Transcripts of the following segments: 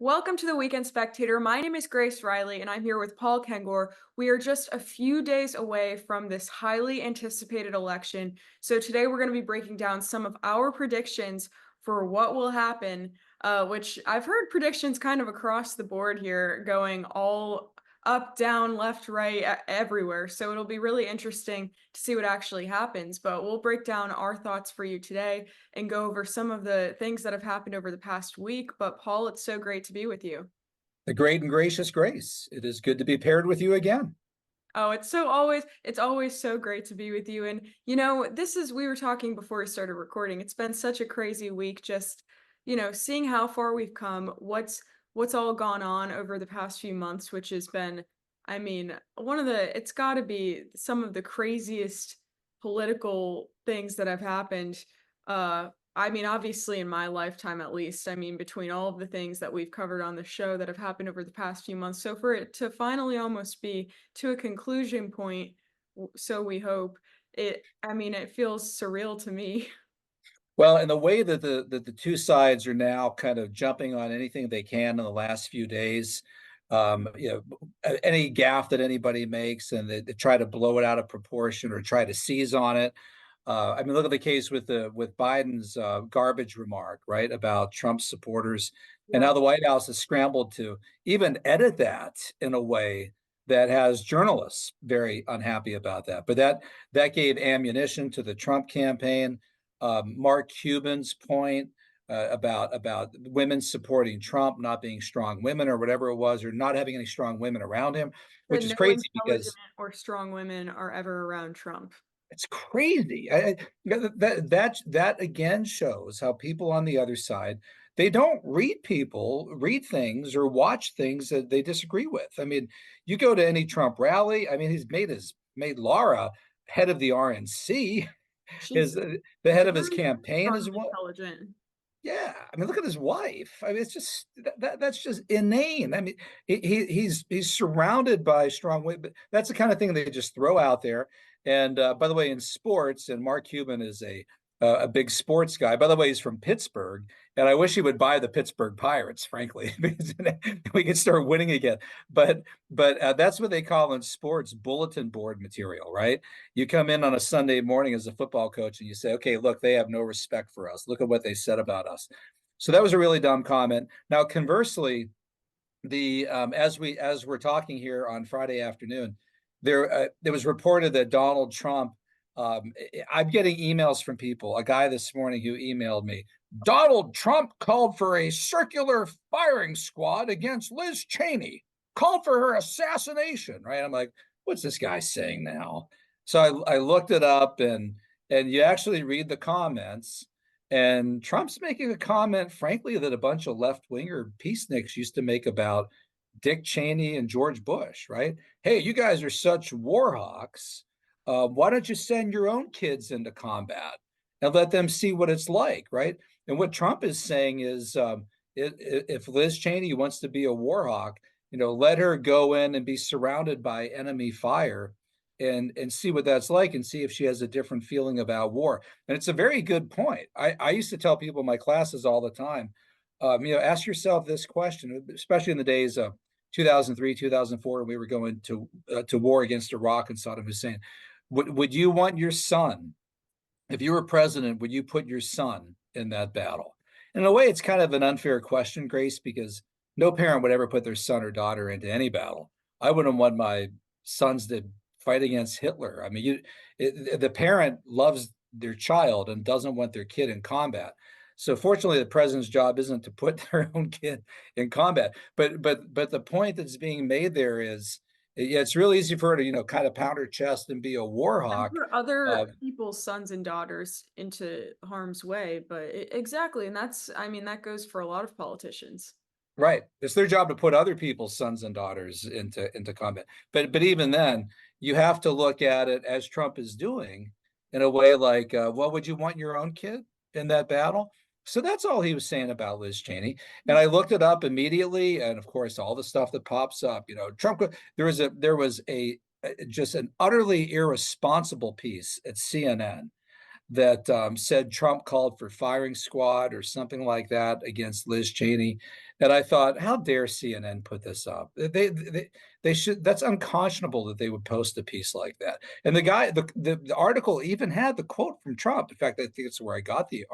Welcome to the Weekend Spectator. My name is Grace Reilly, and I'm here with Paul Kengor. We are just a few days away from this highly anticipated election. So today we're going to be breaking down some of our predictions for what will happen, which I've heard predictions kind of across the board here, going all up, down, left, right, everywhere. So it'll be really interesting to see what actually happens. But we'll break down our thoughts for you today and go over some of the things that have happened over the past week. But Paul, it's so great to be with you. The great and gracious Grace. It is good to be paired with you again. Oh, it's always so great to be with you. And we were talking before we started recording. It's been such a crazy week just, seeing how far we've come, what's all gone on over the past few months, which has been, it's got to be some of the craziest political things that have happened. Obviously in my lifetime at least. Between all of the things that we've covered on the show that have happened over the past few months. So for it to finally almost be to a conclusion point, so we hope, it feels surreal to me. Well, in the way that the two sides are now kind of jumping on anything they can in the last few days, any gaffe that anybody makes, and they try to blow it out of proportion or try to seize on it. Look at the case with Biden's garbage remark, right, about Trump's supporters, and Yeah. now the White House has scrambled to even edit that in a way that has journalists very unhappy about that. But that gave ammunition to the Trump campaign. Mark Cuban's point about women supporting Trump, not being strong women or whatever it was, or not having any strong women around him, That which is no crazy intelligent because or strong women are ever around Trump. it's crazy. That again shows how people on the other side, they don't read things or watch things that they disagree with. You go to any Trump rally. He's made Laura head of the RNC. She's His The head of his very campaign strong is and what? intelligent. Yeah, look at his wife. It's just that's just inane. He's surrounded by strong women. But that's the kind of thing they just throw out there. And by the way, in sports, and Mark Cuban is a big sports guy. By the way, he's from Pittsburgh, and I wish he would buy the Pittsburgh Pirates, frankly, because we could start winning again. But that's what they call in sports bulletin board material, right? You come in on a Sunday morning as a football coach and you say, okay, look, they have no respect for us. Look at what they said about us. So that was a really dumb comment. Now, conversely, the as we're talking here on Friday afternoon, there was reported that Donald Trump. I'm getting emails from people. A guy this morning who emailed me. Donald Trump called for a circular firing squad against Liz Cheney. Called for her assassination. Right? I'm like, what's this guy saying now? So I looked it up, and you actually read the comments. And Trump's making a comment, frankly, that a bunch of left-winger peaceniks used to make about Dick Cheney and George Bush, right? Hey, you guys are such war hawks. Why don't you send your own kids into combat and let them see what it's like, right? And what Trump is saying is, if Liz Cheney wants to be a war hawk, let her go in and be surrounded by enemy fire and see what that's like and see if she has a different feeling about war. And it's a very good point. I used to tell people in my classes all the time, ask yourself this question, especially in the days of 2003, 2004, when we were going to war against Iraq and Saddam Hussein. Would you want your son, if you were president, would you put your son in that battle? In a way, it's kind of an unfair question, Grace, because no parent would ever put their son or daughter into any battle. I wouldn't want my sons to fight against Hitler. The parent loves their child and doesn't want their kid in combat. So fortunately, the president's job isn't to put their own kid in combat. But the point that's being made there is, yeah, it's real easy for her to kind of pound her chest and be a war And hawk. for Uh, other people's sons and daughters into harm's way, but exactly, and that goes for a lot of politicians. Right. It's their job to put other people's sons and daughters into combat. But even then, you have to look at it as Trump is doing in a way like, well, would you want your own kid in that battle? So that's all he was saying about Liz Cheney. And I looked it up immediately, and of course, all the stuff that pops up. Trump. There was a just an utterly irresponsible piece at CNN that said Trump called for firing squad or something like that against Liz Cheney. And I thought, how dare CNN put this up? They should. That's unconscionable that they would post a piece like that. And the guy, the article even had the quote from Trump. In fact, I think it's where I got the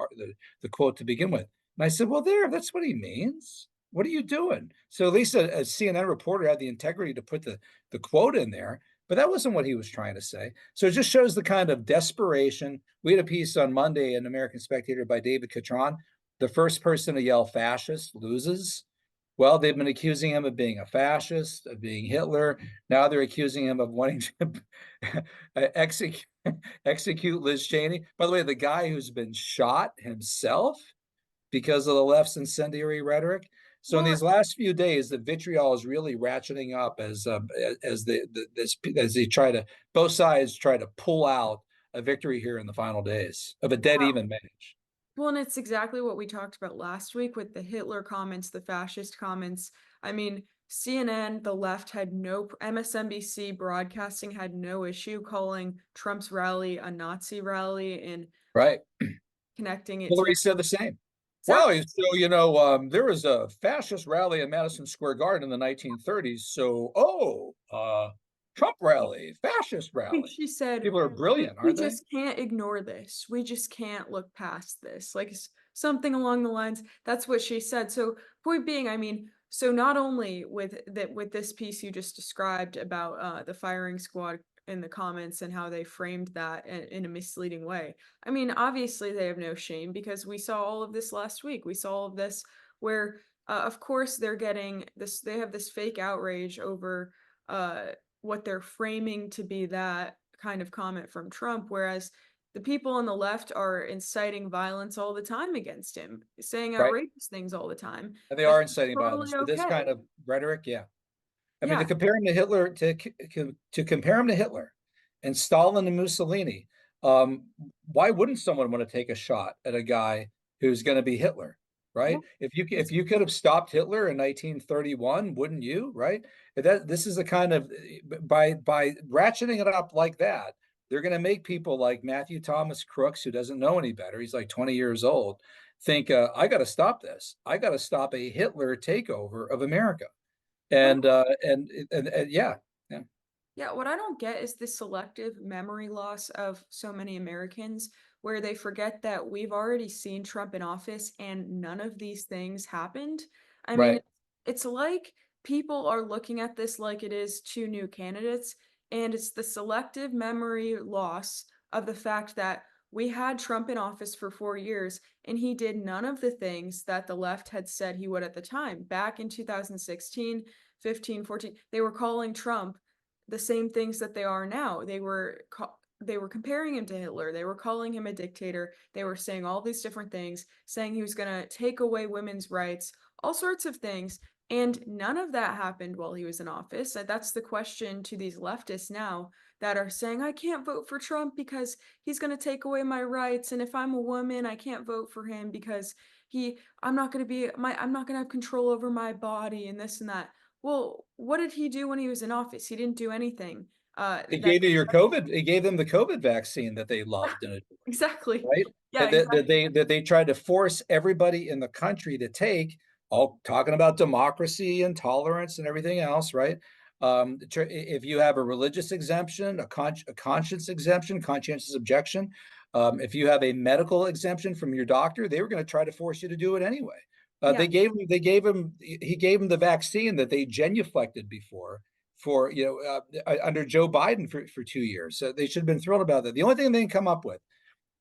quote to begin with. And I said, well, that's what he means. What are you doing? So at least a CNN reporter had the integrity to put the quote in there. But that wasn't what he was trying to say. So it just shows the kind of desperation. We had a piece on Monday in American Spectator by David Catron. The first person to yell fascist loses. Well, they've been accusing him of being a fascist, of being Hitler. Now they're accusing him of wanting to execute Liz Cheney. By the way, the guy who's been shot himself because of the left's incendiary rhetoric. So in Well, these last few days, the vitriol is really ratcheting up as they try to both sides try to pull out a victory here in the final days of a dead even match. well, and it's exactly what we talked about last week with the Hitler comments, the fascist comments. I mean, CNN, the left had no, MSNBC broadcasting had no issue calling Trump's rally a Nazi rally and Right. connecting it to Hillary said the same. Well, exactly. there was a fascist rally in Madison Square Garden in the 1930s. So, Trump rally, fascist I think rally. she said, People are we, brilliant, we aren't they? just can't ignore this. We just can't look past this. Like something along the lines. That's what she said. So point being, I mean, so not only with this piece you just described about the firing squad in the comments and how they framed that in a misleading way. I mean, obviously they have no shame because we saw all of this last week. We saw all of this where of course they're getting this, they have this fake outrage over what they're framing to be that kind of comment from Trump, whereas the people on the left are inciting violence all the time against him, saying Right. outrageous things all the time. And they That's are inciting totally violence with this okay. kind of rhetoric. Yeah. I mean, to Yeah. compare him to Hitler, to compare him to Hitler and Stalin and Mussolini, um, why wouldn't someone want to take a shot at a guy who's going to be Hitler, Yeah. right? If you could have stopped Hitler in 1931, wouldn't you, right? That this is the kind of by ratcheting it up like that, they're going to make people like Matthew Thomas Crooks, who doesn't know any better. He's like 20 years old. Think I got to stop this. I got to stop a Hitler takeover of America. What And yeah, yeah, Yeah, what I don't get is the selective memory loss of so many Americans where they forget that we've already seen Trump in office and none of these things happened. I mean, right. it's like people are looking at this like it is two new candidates, and it's the selective memory loss of the fact that we had Trump in office for 4 years and he did none of the things that the left had said he would at the time. Back in 2016, 15, 14, they were calling Trump the same things that they are now. They were comparing him to Hitler. They were calling him a dictator. They were saying all these different things, saying he was going to take away women's rights, all sorts of things. And none of that happened while he was in office. And that's the question to these leftists now that are saying, I can't vote for Trump because he's going to take away my rights. And if I'm a woman, I can't vote for him because I'm not going to I'm not going to have control over my body and this and that. Well, what did he do when he was in office? He didn't do anything. It That gave you your COVID. It gave them the COVID vaccine that they loved and adored, exactly. right? Yeah, That exactly. they tried to force everybody in the country to take. All talking about democracy and tolerance and everything else, right? If you have a religious exemption, a conscience exemption, conscientious objection, if you have a medical exemption from your doctor, they were going to try to force you to do it anyway. Yeah. He gave him the vaccine that they genuflected before for under Joe Biden for 2 years. So they should have been thrilled about that. The only thing they can come up with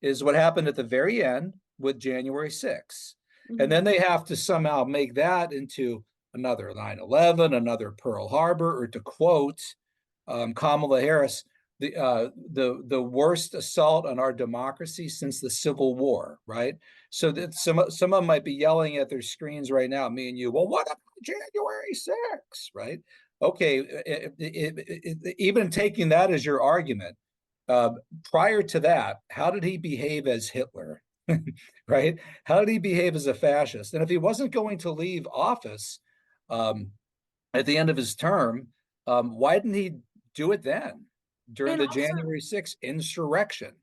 is what happened at the very end with January 6th. And Mhm. then they have to somehow make that into another 9/11, another Pearl Harbor, or to quote Kamala Harris, the worst assault on our democracy since the Civil War, right? So that some of them might be yelling at their screens right now, me and you. Well, what about January 6th, right? Okay, even taking that as your argument, uh, prior to that, how did he behave as Hitler? Right? How did he behave as a fascist? And if he wasn't going to leave office um, at the end of his term, why didn't he do it then during And the also, January 6th insurrection?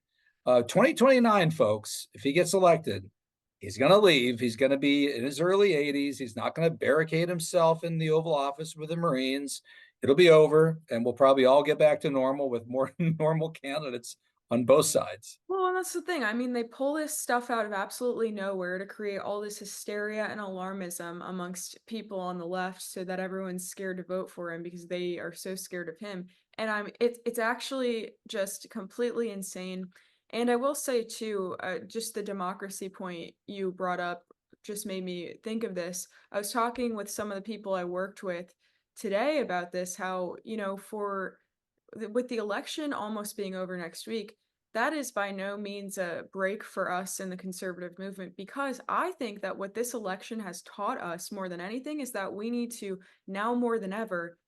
2029, folks, if he gets elected, he's going to leave. He's going to be in his early 80s. He's not going to barricade himself in the Oval Office with the Marines. It'll be over, and we'll probably all get back to normal with more normal candidates on both sides. Well, and that's the thing. I mean, they pull this stuff out of absolutely nowhere to create all this hysteria and alarmism amongst people on the left so that everyone's scared to vote for him because they are so scared of him. And it's actually just completely insane. And I will say too, just the democracy point you brought up just made me think of this. I was talking with some of the people I worked with today about this, how, with the election almost being over next week, that is by no means a break for us in the conservative movement, because I think that what this election has taught us more than anything is that we need to, now more than ever,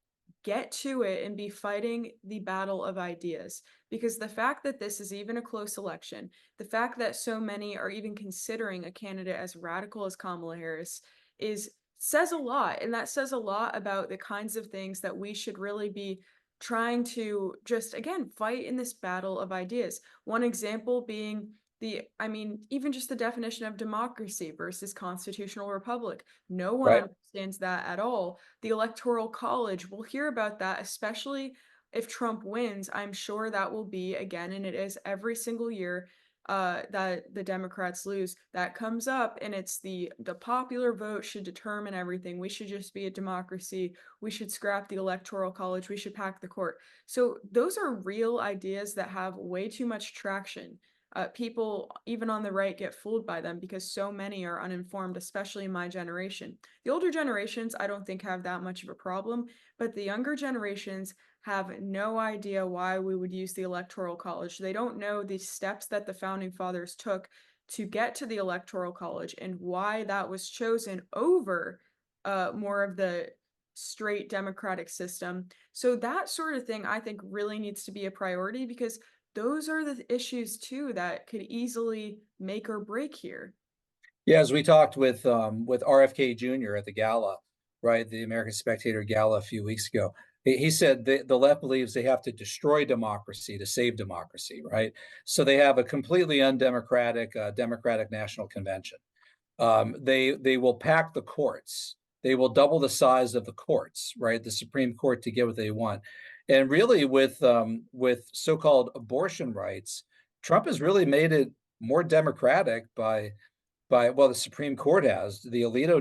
get to it and be fighting the battle of ideas. Because the fact that this is even a close election, the fact that so many are even considering a candidate as radical as Kamala Harris is says a lot. And that says a lot about the kinds of things that we should really be trying to just, again, fight in this battle of ideas. One example being even just the definition of democracy versus constitutional republic. No one Right. understands that at all. The Electoral College, we'll hear about that, especially if Trump wins. I'm sure that will be again, and it is every single year that the Democrats lose. That comes up, and it's the popular vote should determine everything. We should just be a democracy. We should scrap the Electoral College. We should pack the court. So those are real ideas that have way too much traction. People, even on the right, get fooled by them because so many are uninformed, especially in my generation. The older generations, I don't think, have that much of a problem, but the younger generations have no idea why we would use the Electoral College. They don't know the steps that the founding fathers took to get to the Electoral College and why that was chosen over more of the straight democratic system. So that sort of thing, I think, really needs to be a priority because those are the issues too that could easily make or break here. Yeah, as we talked with RFK Jr. at the gala, right, the American Spectator gala a few weeks ago, he said the left believes they have to destroy democracy to save democracy, right? So they have a completely undemocratic Democratic National Convention. They will pack the courts. They will double the size of the courts, right? The Supreme Court to get what they want. And really, with so-called abortion rights, Trump has really made it more democratic by well, the Supreme Court has the Alito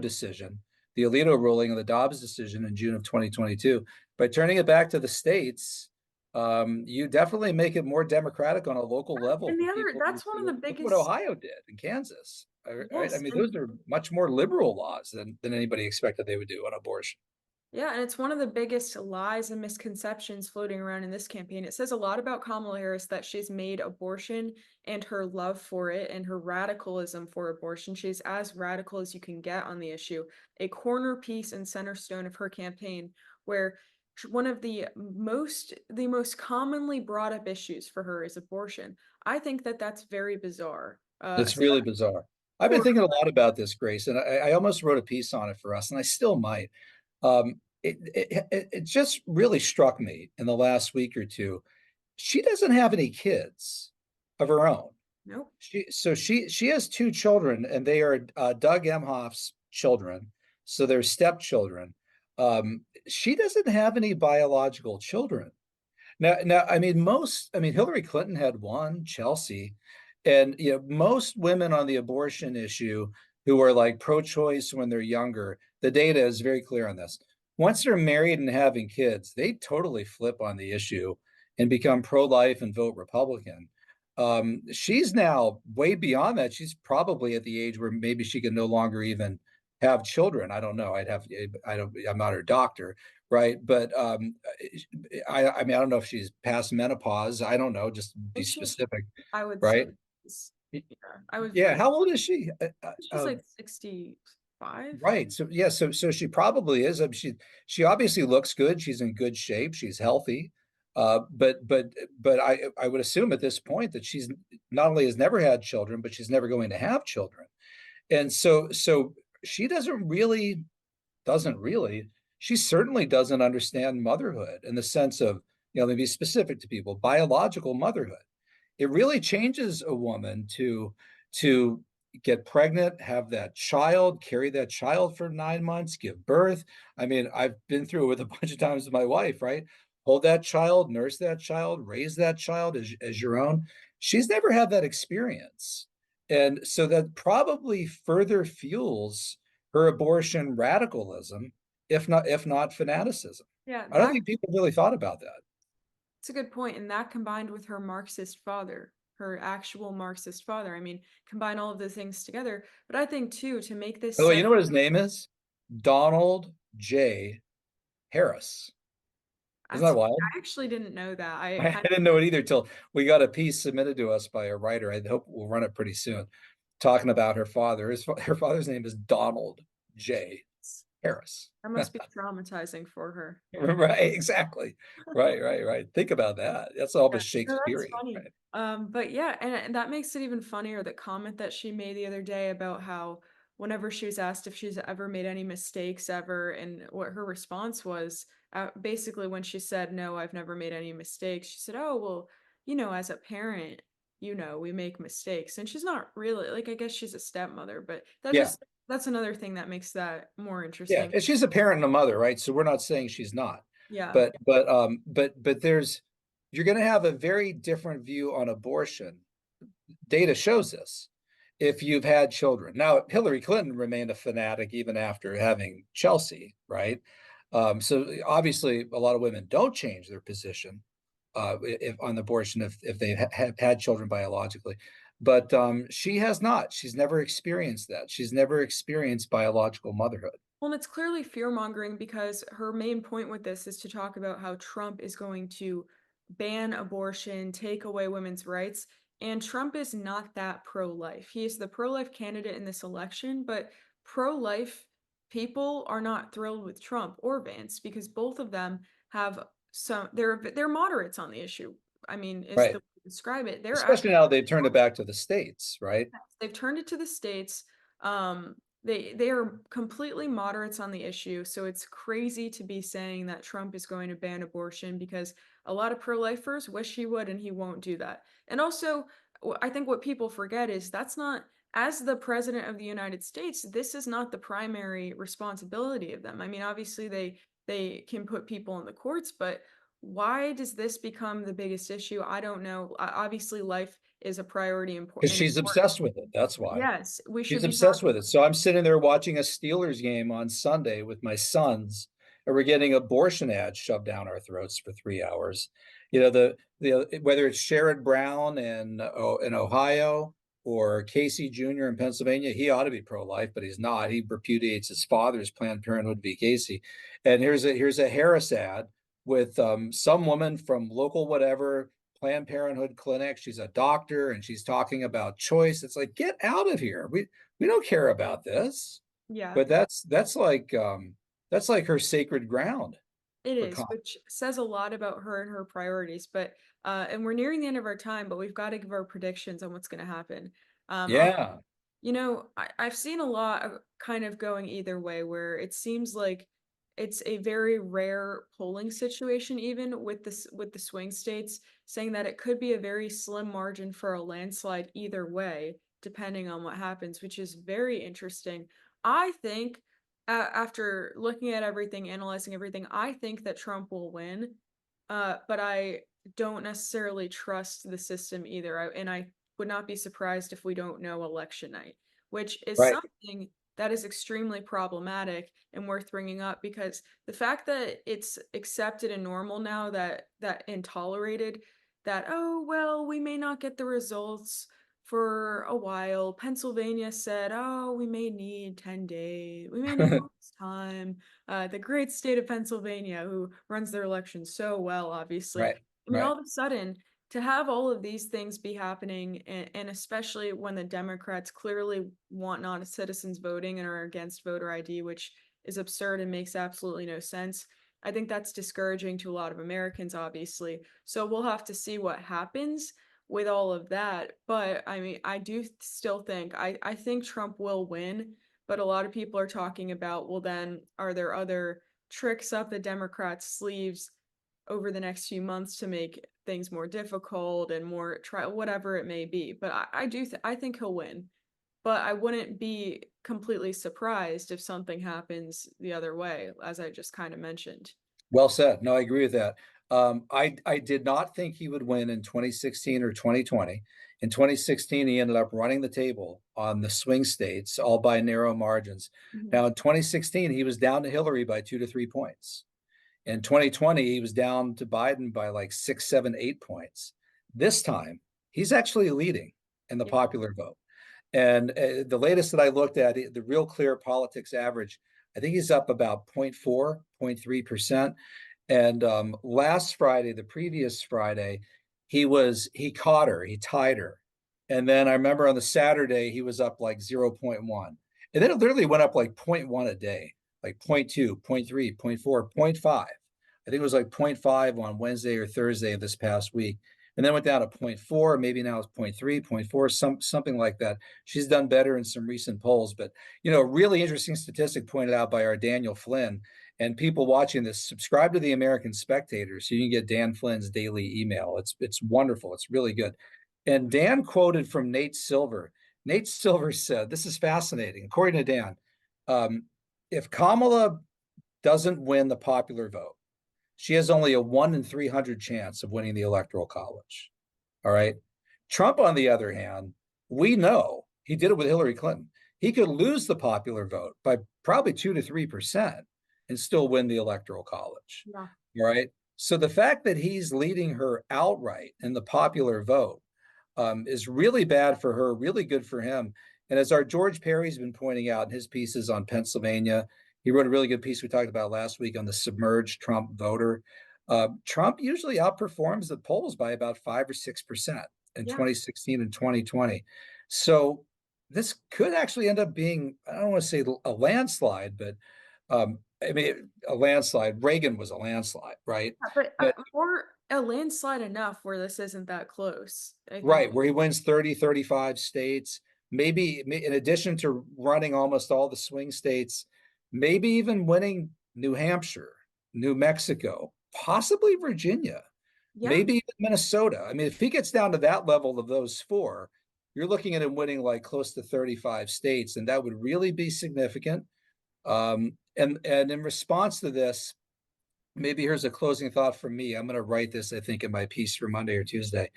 ruling and the Dobbs decision in June of 2022. By turning it back to the states, you definitely make it more democratic on a local level And for the other, people who that's one of feel. the Look what biggest, Ohio did in Kansas. Right? I yes, mean, and those are much more liberal laws than anybody expected they would do on abortion. yeah, and it's one of the biggest lies and misconceptions floating around in this campaign. It says a lot about Kamala Harris that she's made abortion and her love for it and her radicalism for abortion. She's as radical as you can get on the issue, a corner piece and center stone of her campaign, where one of the most commonly brought up issues for her is abortion. I think that that's very bizarre. It's really bizarre. I've been For thinking a lot about this, Grace, and I almost wrote a piece on it for us, and I still might. It just really struck me in the last week or two. She doesn't have any kids of her own. nope. She has two children, and they are Doug Emhoff's children, so they're stepchildren. She doesn't have any biological children. Now, I mean, Hillary Clinton had one, Chelsea, and most women on the abortion issue who are like pro-choice when they're younger, the data is very clear on this. Once they're married and having kids, they totally flip on the issue and become pro-life and vote Republican. She's now way beyond that. She's probably at the age where maybe she can no longer even have children. I don't know. I'm not her doctor, right? But I mean, I don't know if she's past menopause. I don't know. Just I be think she's, specific, I would say, right? yeah, I would Yeah. very, How old is she? she's like 65. Right. So yeah. So she probably is. She obviously looks good. She's in good shape. She's healthy. But I would assume at this point that she's not only has never had children, but she's never going to have children. And so she doesn't really. She certainly doesn't understand motherhood in the sense of, let me be specific to people, biological motherhood. it really changes a woman to get pregnant, have that child, carry that child for 9 months, give birth. I mean, I've been through it with a bunch of times with my wife, right? Hold that child, nurse that child, raise that child as your own. She's never had that experience. And so that probably further fuels her abortion radicalism, if not fanaticism. Yeah, I don't think people really thought about that. that's a good point, and that combined with her Marxist father, her actual Marxist father. I mean, combine all of the things together. But I think too, to make this By the way, you segue, know what his name is? Donald J. Harris. Isn't that that's wild? I actually didn't know that. I I kind didn't know it either till we got a piece submitted to us by a writer. I hope we'll run it pretty soon, talking about her father. Her father's name is Donald J. of Harris. that must be traumatizing for her. Right, exactly. Right. Think about that. That's Yeah, almost no, that's Shakespearean, funny. right? But yeah, and that makes it even funnier, the comment that she made the other day about how whenever she was asked if she's ever made any mistakes ever, and what her response was, basically when she said, "No, I've never made any mistakes," she said, "Oh, well, as a parent, we make mistakes." And she's not really, like, I guess she's a stepmother, but Yeah, that's another thing that makes that more yeah. interesting. And she's a parent and a mother, right? So we're not saying she's not. Yeah. But there's you're going to have a very different view on abortion. Data shows this. If you've had children. Now, Hillary Clinton remained a fanatic even after having Chelsea, right? So obviously, a lot of women don't change their position on abortion if they have had children biologically. But she has not. She's never experienced that. She's never experienced biological motherhood. Well, and it's clearly fear mongering because her main point with this is to talk about how Trump is going to ban abortion, take away women's rights. And Trump is not that pro life. He is the pro life candidate in this election, but pro life people are not thrilled with Trump or Vance because both of them have they're moderates on the issue. I mean, is the Right. way to describe it. They're Especially actually now they've turned it back to the states, right? they've turned it to the states. They are completely moderates on the issue, so it's crazy to be saying that Trump is going to ban abortion because a lot of pro-lifers wish he would, and he won't do that. And also, I think what people forget is that's not, as the president of the United States, this is not the primary responsibility of them. I mean, obviously they can put people in the courts, but why does this become the biggest issue? I don't know. Obviously, life is a priority Because and she's important. obsessed with it. That's why. Yes, we should She's be obsessed talking. with it. So I'm sitting there watching a Steelers game on Sunday with my sons, and we're getting abortion ads shoved down our throats for 3 hours. The whether it's Sherrod Brown in Ohio or Casey Jr. in Pennsylvania, he ought to be pro-life, but he's not. He repudiates his father's Planned Parenthood v. Casey. And here's a Harris ad with some woman from local whatever Planned Parenthood clinic. She's a doctor and she's talking about choice. It's like, get out of here. We don't care about this. Yeah, But that's like her sacred ground it for is, con. which says a lot about her and her priorities. But and we're nearing the end of our time, but we've got to give our predictions on what's going to happen. I'll Yeah. I've seen a lot of kind of going either way, where it seems like it's a very rare polling situation, even with the swing states, saying that it could be a very slim margin for a landslide either way, depending on what happens, which is very interesting. I think after looking at everything, analyzing everything, I think that Trump will win, but I don't necessarily trust the system either. And I would not be surprised if we don't know election night, which is Right. something that is extremely problematic and worth bringing up because the fact that it's accepted and normal now that and tolerated that, oh well, we may not get the results for a while. Pennsylvania said, oh, we may need 10 days, we may need all this time. The great state of Pennsylvania, who runs their elections so well, obviously. Right. I mean, Right. all of a sudden, to have all of these things be happening, and especially when the Democrats clearly want non-citizens voting and are against voter ID, which is absurd and makes absolutely no sense. I think that's discouraging to a lot of Americans, obviously. So we'll have to see what happens with all of that. But I mean, I do still think I think Trump will win, but a lot of people are talking about, well, then are there other tricks up the Democrats' sleeves over the next few months to make things more difficult and more try whatever it may be. But I think he'll win. But I wouldn't be completely surprised if something happens the other way, as I just kind of mentioned. Well said. No, I agree with that. I did not think he would win in 2016 or 2020. In 2016, he ended up running the table on the swing states, all by narrow margins. Mhm. Now, in 2016, he was down to Hillary by 2 to 3 points. In 2020, he was down to Biden by like 6, 7, 8 points. This time, he's actually leading in the Yeah. popular vote. And the latest that I looked at, the Real Clear Politics average, I think he's up about 0.4, 0.3%. And last Friday, the previous Friday, he caught her, he tied her. And then I remember on the Saturday, he was up like 0.1. And then it literally went up like zero point 0.1 a day, like zero point 0.2, zero point 0.3, 0.4, zero point 0.5. I think it was like 0.5 on Wednesday or Thursday of this past week. And then went down to 0.4, maybe now it's 0.3, 0.4, something like that. She's done better in some recent polls. But, a really interesting statistic pointed out by our Daniel Flynn, and people watching this, subscribe to the American Spectator so you can get Dan Flynn's daily email. It's wonderful. It's really good. And Dan quoted from Nate Silver. Nate Silver said, this is fascinating. According to Dan, um, if Kamala doesn't win the popular vote, she has only a 1 in 300 chance of winning the Electoral College. All right. Trump, on the other hand, we know he did it with Hillary Clinton. He could lose the popular vote by probably 2 to 3% and still win the Electoral College. Yeah. All right. So the fact that he's leading her outright in the popular vote is really bad for her, really good for him. And as our George Perry's been pointing out in his pieces on Pennsylvania, he wrote a really good piece we talked about last week on the submerged Trump voter. Trump usually outperforms the polls by about 5 or 6% in Yeah. 2016 and 2020. So this could actually end up being, I don't want to say a landslide, but I mean, a landslide. Reagan was a landslide, right? Yeah, but, But or a landslide enough where this isn't that close, I think. right, where he wins 30, 35 states, maybe in addition to running almost all the swing states, maybe even winning New Hampshire, New Mexico, possibly Virginia, Yeah. maybe even Minnesota. I mean, if he gets down to that level of those four, you're looking at him winning like close to 35 states, and that would really be significant. And in response to this, maybe here's a closing thought from me. I'm going to write this, I think, in my piece for Monday or Tuesday.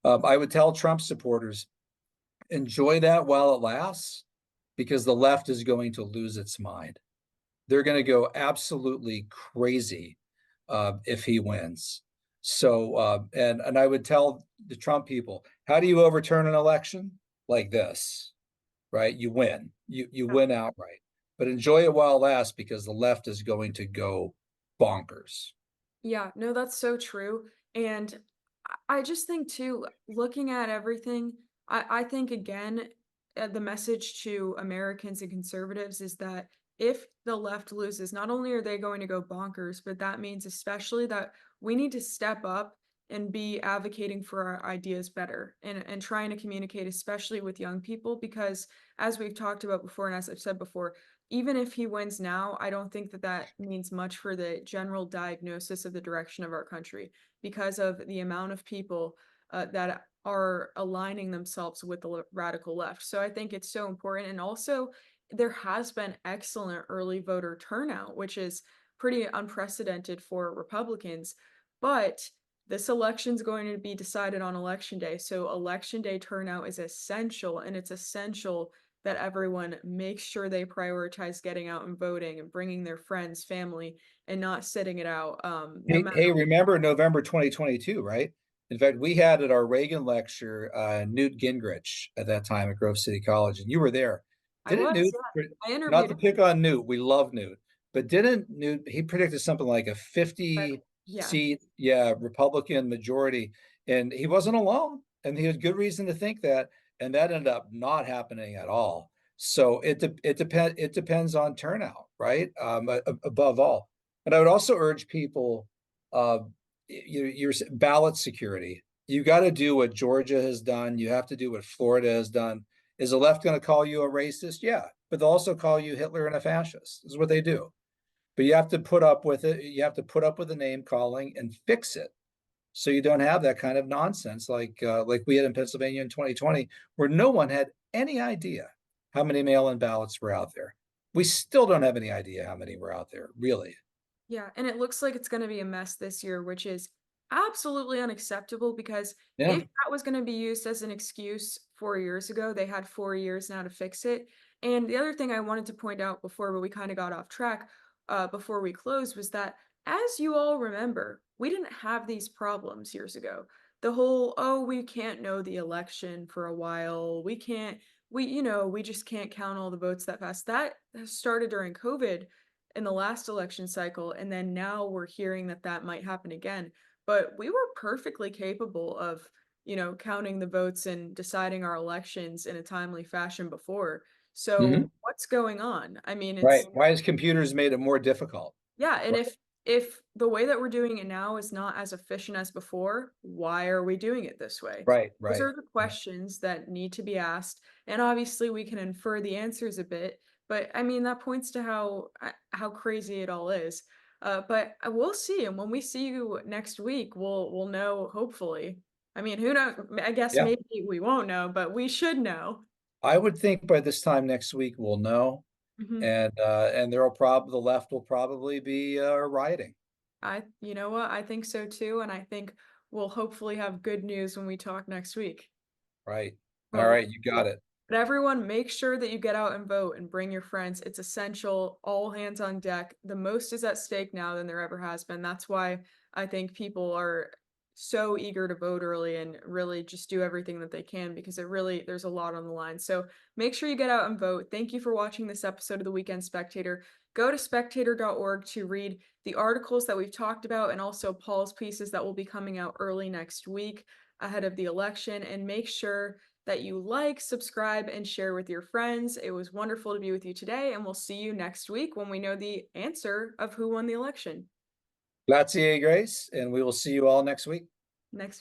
I would tell Trump supporters, enjoy that while it lasts, because the left is going to lose its mind. They're going to go absolutely crazy if he wins. So, and I would tell the Trump people, how do you overturn an election? Like this, right? You win. You win outright. But enjoy it while it lasts, because the left is going to go bonkers. Yeah, no, that's so true. And I just think too, looking at everything, I think again, the message to Americans and conservatives is that if the left loses, not only are they going to go bonkers, but that means especially that we need to step up and be advocating for our ideas better and trying to communicate, especially with young people, because as we've talked about before, and as I've said before, even if he wins now, I don't think that that means much for the general diagnosis of the direction of our country because of the amount of people that are aligning themselves with the radical left. So I think it's so important. And also, there has been excellent early voter turnout, which is pretty unprecedented for Republicans. But this election's going to be decided on election day. So election day turnout is essential, and it's essential that everyone makes sure they prioritize getting out and voting and bringing their friends, family, and not sitting it out. No Hey, matter. hey, remember November 2022, right? In fact, we had at our Reagan lecture Newt Gingrich at that time at Grove City College, and you were there. I Didn't was, Newt, yeah. I not interviewed to him. pick on Newt, we love Newt, but didn't Newt, he predicted something like a But 50 yeah, seat, yeah, Republican majority, and he wasn't alone, and he had good reason to think that, and that ended up not happening at all. So it depends on turnout, right? Above all. And I would also urge people, uh, your ballot security. You got to do what Georgia has done. You have to do what Florida has done. Is the left going to call you a racist? Yeah, but they'll also call you Hitler and a fascist. This is what they do. but you have to put up with it. You have to put up with the name calling and fix it, so you don't have that kind of nonsense like we had in Pennsylvania in 2020, where no one had any idea how many mail-in ballots were out there. We still don't have any idea how many were out there, really. Yeah, and it looks like it's gonna be a mess this year, which is absolutely unacceptable because Yeah. if that was gonna be used as an excuse 4 years ago, they had 4 years now to fix it. And the other thing I wanted to point out before, but we kind of got off track, before we closed, was that as you all remember, we didn't have these problems years ago. The whole, oh, we can't know the election for a while. We just can't count all the votes that fast. That has started during COVID in the last election cycle, and then now we're hearing that that might happen again. But we were perfectly capable of, counting the votes and deciding our elections in a timely fashion before. So Mhm. what's going on? I mean, Right. it's Why has computers made it more difficult? yeah, and Right. if the way that we're doing it now is not as efficient as before, why are we doing it this way? Right. Those Right. are the questions that need to be asked, and obviously we can infer the answers a bit, but I mean that points to how crazy it all is. But we'll see, and when we see you next week, we'll know hopefully. I mean, who knows? I guess Yeah. maybe we won't know, but we should know. I would think by this time next week we'll know, Mhm. and there will probably the left will probably be rioting. You know what? I think so too, and I think we'll hopefully have good news when we talk next week. Right. All But we'll right, you got see. it. But everyone, make sure that you get out and vote and bring your friends. It's essential. All hands on deck. The most is at stake now than there ever has been. That's why I think people are so eager to vote early and really just do everything that they can because there's a lot on the line. So make sure you get out and vote. Thank you for watching this episode of the Weekend Spectator. Go to spectator.org to read the articles that we've talked about and also Paul's pieces that will be coming out early next week ahead of the election. And make sure that you like, subscribe, and share with your friends. It was wonderful to be with you today, and we'll see you next week when we know the answer of who won the election. Grazie, Grace, and we will see you all next week. Next